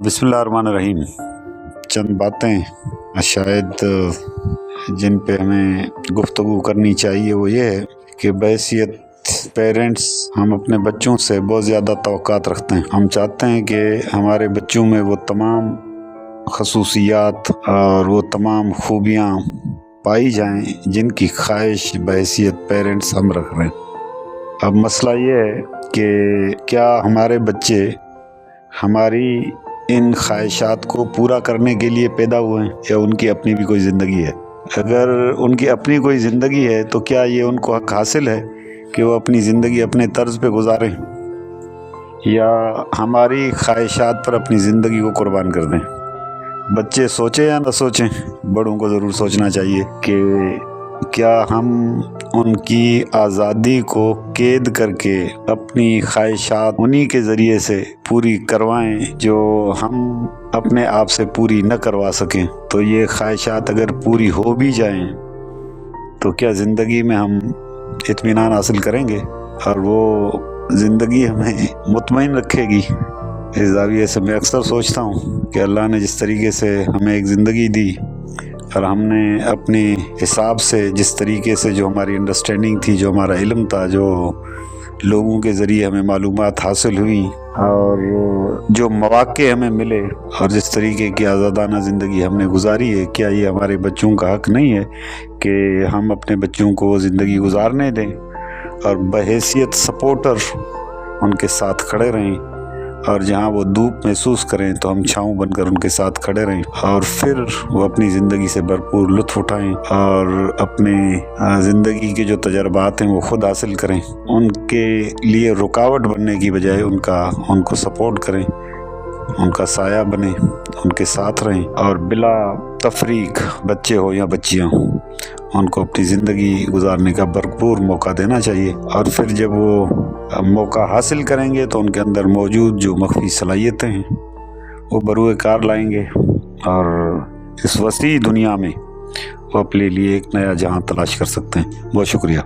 बिस्मिल्लाहिर्रहमानिर्रहीम। चंद बातें शायद जिन पे हमें गुफ्तगू करनी चाहिए वो ये है कि बहैसियत पेरेंट्स हम अपने बच्चों से बहुत ज़्यादा तवक्कात रखते हैं। हम चाहते हैं कि हमारे बच्चों में वो तमाम खसूसियात और वो तमाम खूबियाँ पाई जाएं जिनकी ख्वाहिश बहैसियत पेरेंट्स हम रख रहे हैं। अब मसला ये है कि क्या हमारे बच्चे हमारी इन ख्वाहिशात को पूरा करने के लिए पैदा हुए हैं या उनकी अपनी भी कोई ज़िंदगी है। अगर उनकी अपनी कोई ज़िंदगी है तो क्या ये उनको हक हासिल है कि वो अपनी ज़िंदगी अपने तर्ज पे गुजारें या हमारी ख्वाहिशात पर अपनी ज़िंदगी को कुर्बान कर दें। बच्चे सोचें या ना सोचें, बड़ों को ज़रूर सोचना चाहिए कि क्या हम उनकी आज़ादी को कैद करके अपनी ख्वाहिशात उन्हीं के ज़रिए से पूरी करवाएं जो हम अपने आप से पूरी न करवा सकें। तो ये ख्वाहिशात अगर पूरी हो भी जाएं तो क्या ज़िंदगी में हम इत्मीनान हासिल करेंगे और वो ज़िंदगी हमें मुतमईन रखेगी। इस ज़ाविये से मैं अक्सर सोचता हूँ कि अल्लाह ने जिस तरीके से हमें एक ज़िंदगी दी और हमने अपने हिसाब से जिस तरीके से जो हमारी अंडरस्टैंडिंग थी, जो हमारा इल्म था, जो लोगों के ज़रिए हमें मालूमात हासिल हुई और जो मौक़े हमें मिले और जिस तरीके की आज़ादाना ज़िंदगी हमने गुजारी है, क्या ये हमारे बच्चों का हक़ नहीं है कि हम अपने बच्चों को वो ज़िंदगी गुजारने दें और बहैसियत सपोर्टर उनके साथ खड़े रहें और जहाँ वो धूप महसूस करें तो हम छाँव बनकर उनके साथ खड़े रहें और फिर वो अपनी ज़िंदगी से भरपूर लुत्फ़ उठाएं और अपने ज़िंदगी के जो तजर्बात हैं वो ख़ुद हासिल करें। उनके लिए रुकावट बनने की बजाय उनको सपोर्ट करें, उनका साया बने, उनके साथ रहें और बिला तफरीक बच्चे हो या बच्चियाँ उनको अपनी ज़िंदगी गुजारने का भरपूर मौका देना चाहिए। और फिर जब वो मौका हासिल करेंगे तो उनके अंदर मौजूद जो मख्फी सलाहियतें हैं वो बरूए कार लाएंगे और इस वसी दुनिया में वो अपने लिए एक नया जहां तलाश कर सकते हैं। बहुत शुक्रिया।